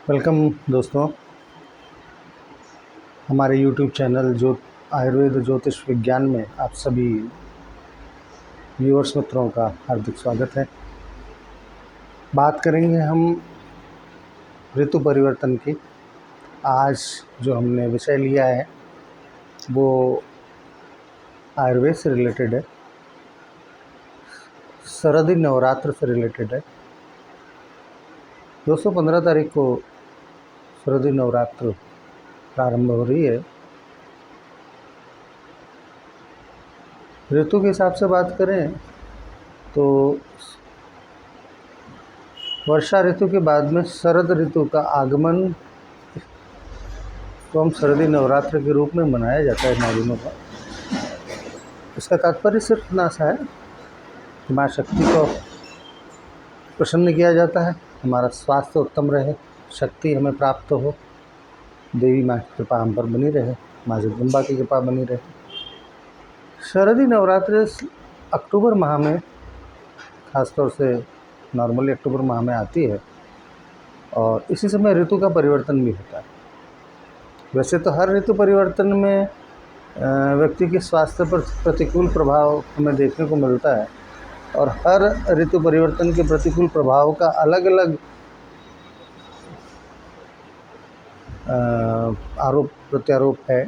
Welcome दोस्तों। हमारे YouTube channel Ayurveda ज्योतिष विज्ञान में आप सभी व्यूअर्स मित्रों का हार्दिक स्वागत है। बात करेंगे हम ऋतु परिवर्तन की। आज जो हमने विषय लिया है वो आयुर्वेद से रिलेटेड है, शरदी नवरात्र से रिलेटेड है। दोस्तों 15 तारीख को शरदी नवरात्र प्रारंभ हो रही है। ऋतु के हिसाब से बात करें तो वर्षा ऋतु के बाद में शरद ऋतु का आगमन तो हम शरदी नवरात्र के रूप में मनाया जाता है 9 दिनों का। इसका तात्पर्य सिर्फ इतना सा है कि माँ शक्ति को प्रसन्न किया जाता है, हमारा स्वास्थ्य उत्तम रहे, शक्ति हमें प्राप्त हो, देवी माँ की कृपा हम पर बनी रहे, माँ जगदम्बा की कृपा बनी रहे। शरदी नवरात्र अक्टूबर माह में, ख़ासतौर से नॉर्मली अक्टूबर माह में आती है और इसी समय ऋतु का परिवर्तन भी होता है। वैसे तो हर ऋतु परिवर्तन में व्यक्ति के स्वास्थ्य पर प्रतिकूल प्रभाव हमें देखने को मिलता है और हर ऋतु परिवर्तन के प्रतिकूल प्रभाव का अलग अलग आरोप प्रत्यारोप है।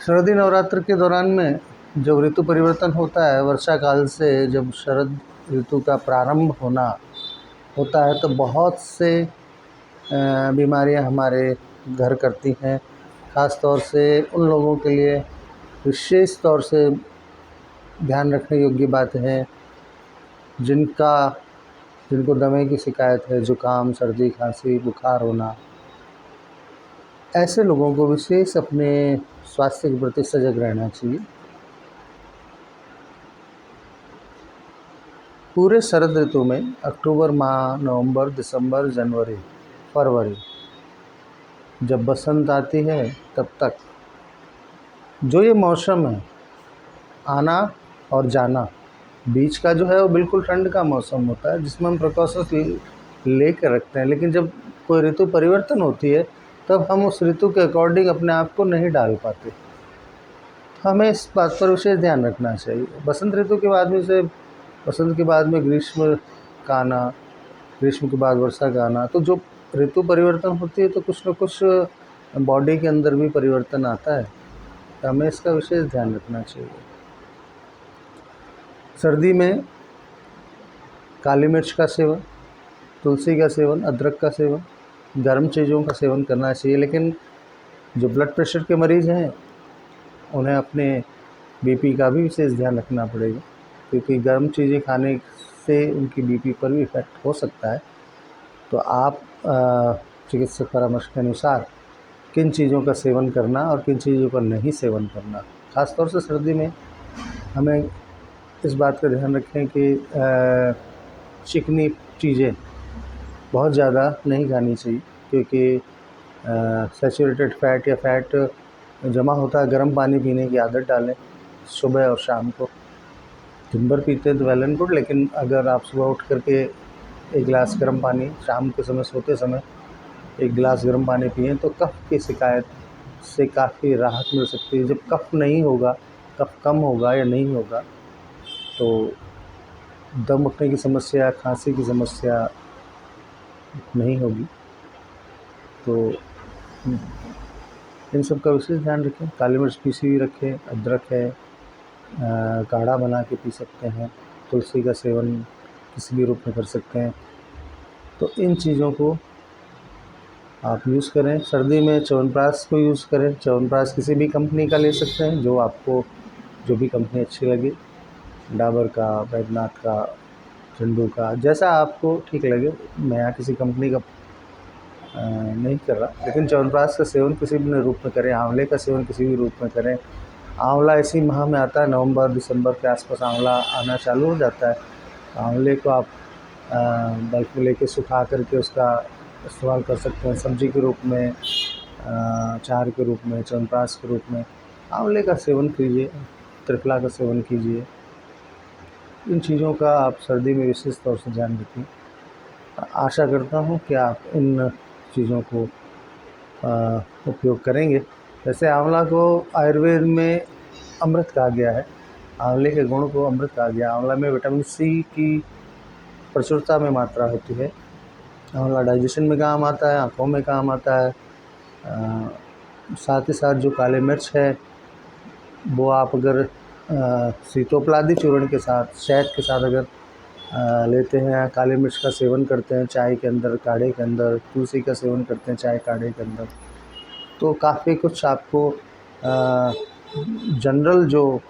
शरदी नवरात्र के दौरान में जब ऋतु परिवर्तन होता है, वर्षा काल से जब शरद ऋतु का प्रारंभ होना होता है तो बहुत से बीमारियां हमारे घर करती हैं। ख़ास तौर से उन लोगों के लिए विशेष तौर से ध्यान रखने योग्य बात है जिनको दमे की शिकायत है, जुकाम, सर्दी, खांसी, बुखार होना। ऐसे लोगों को विशेष अपने स्वास्थ्य के प्रति सजग रहना चाहिए। पूरे शरद ऋतु में अक्टूबर माह, नवंबर, दिसंबर, जनवरी, फरवरी, जब बसंत आती है तब तक जो ये मौसम है, आना और जाना, बीच का जो है वो बिल्कुल ठंड का मौसम होता है जिसमें हम प्रिकॉशंस ले कर रखते हैं। लेकिन जब कोई ऋतु परिवर्तन होती है तब हम उस ऋतु के अकॉर्डिंग अपने आप को नहीं डाल पाते। हमें इस बात पर विशेष ध्यान रखना चाहिए। बसंत ऋतु के बाद में बसंत के बाद में ग्रीष्म का आना, ग्रीष्म के बाद वर्षा का आना, तो जो ऋतु परिवर्तन होती है तो कुछ न कुछ बॉडी के अंदर भी परिवर्तन आता है, तो हमें इसका विशेष ध्यान रखना चाहिए। सर्दी में काली मिर्च का सेवन, तुलसी का सेवन, अदरक का सेवन, गर्म चीज़ों का सेवन करना चाहिए। लेकिन जो ब्लड प्रेशर के मरीज़ हैं उन्हें अपने बीपी का भी विशेष ध्यान रखना पड़ेगा, क्योंकि गर्म चीज़ें खाने से उनकी बीपी पर भी इफ़ेक्ट हो सकता है। तो आप चिकित्सक परामर्श के अनुसार किन चीज़ों का सेवन करना और किन चीज़ों का नहीं सेवन करना। ख़ास तौर से सर्दी में हमें इस बात का ध्यान रखें कि चिकनी चीज़ें बहुत ज़्यादा नहीं खानी चाहिए, क्योंकि सैचुरेटेड फैट या फैट जमा होता है। गर्म पानी पीने की आदत डालें सुबह और शाम को। दिन भर पीते हैं तो वेल एंड गुड, लेकिन अगर आप सुबह उठ करके एक गिलास गर्म पानी, शाम के समय सोते समय एक गिलास गर्म पानी पिएँ तो कफ़ की शिकायत से काफ़ी राहत मिल सकती है। जब कफ़ नहीं होगा, कफ़ कम होगा या नहीं होगा तो दम उठने की समस्या, खांसी की समस्या नहीं होगी। तो इन सब का विशेष ध्यान रखें। काली मिर्च पीसी हुई रखें, अदरक है, काढ़ा बना के पी सकते हैं, तुलसी का सेवन किसी भी रूप में कर सकते हैं। तो इन चीज़ों को आप यूज़ करें। सर्दी में च्यवनप्राश को यूज़ करें। च्यवनप्राश किसी भी कंपनी का ले सकते हैं, जो आपको जो भी कंपनी अच्छी लगे, डाबर का, बैद्यनाथ का, झंडू का, जैसा आपको ठीक लगे। मैं यहाँ किसी कंपनी का नहीं कर रहा, लेकिन च्यवनप्राश का सेवन किसी भी रूप में करें। आंवले का सेवन किसी भी रूप में करें। आंवला इसी माह में आता है, नवंबर दिसंबर के आसपास आंवला आना चालू हो जाता है। आंवले को आप बल्ब में लेके सुखा करके उसका इस्तेमाल कर सकते हैं, सब्जी के रूप में, अचार के रूप में, च्यवनप्राश के रूप में आंवले का सेवन कीजिए। त्रिफला का सेवन कीजिए। इन चीज़ों का आप सर्दी में विशेष तौर से ध्यान रखें। आशा करता हूँ कि आप इन चीज़ों को उपयोग करेंगे। वैसे आंवला को आयुर्वेद में अमृत कहा गया है। आंवले के गुण को अमृत कहा गया है। आंवला में विटामिन सी की प्रचुरता में मात्रा होती है। आंवला डाइजेशन में काम आता है, आँखों में काम आता है। साथ ही साथ जो काली मिर्च है वो आप अगर सीतोपलादी चूर्ण के साथ, शहद के साथ अगर लेते हैं, काली मिर्च का सेवन करते हैं चाय के अंदर, काढ़े के अंदर, तुलसी का सेवन करते हैं चाय काढ़े के अंदर, तो काफ़ी कुछ आपको जनरल जो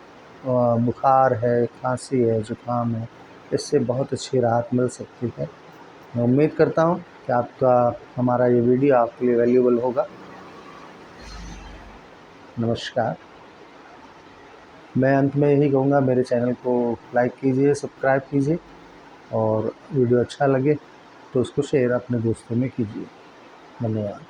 बुखार है, खांसी है, जुकाम है, इससे बहुत अच्छी राहत मिल सकती है। मैं उम्मीद करता हूँ कि आपका हमारा ये वीडियो आपके लिए वैल्यूएबल होगा। नमस्कार। मैं अंत में यही कहूँगा, मेरे चैनल को लाइक कीजिए, सब्सक्राइब कीजिए और वीडियो अच्छा लगे तो उसको शेयर अपने दोस्तों में कीजिए। धन्यवाद।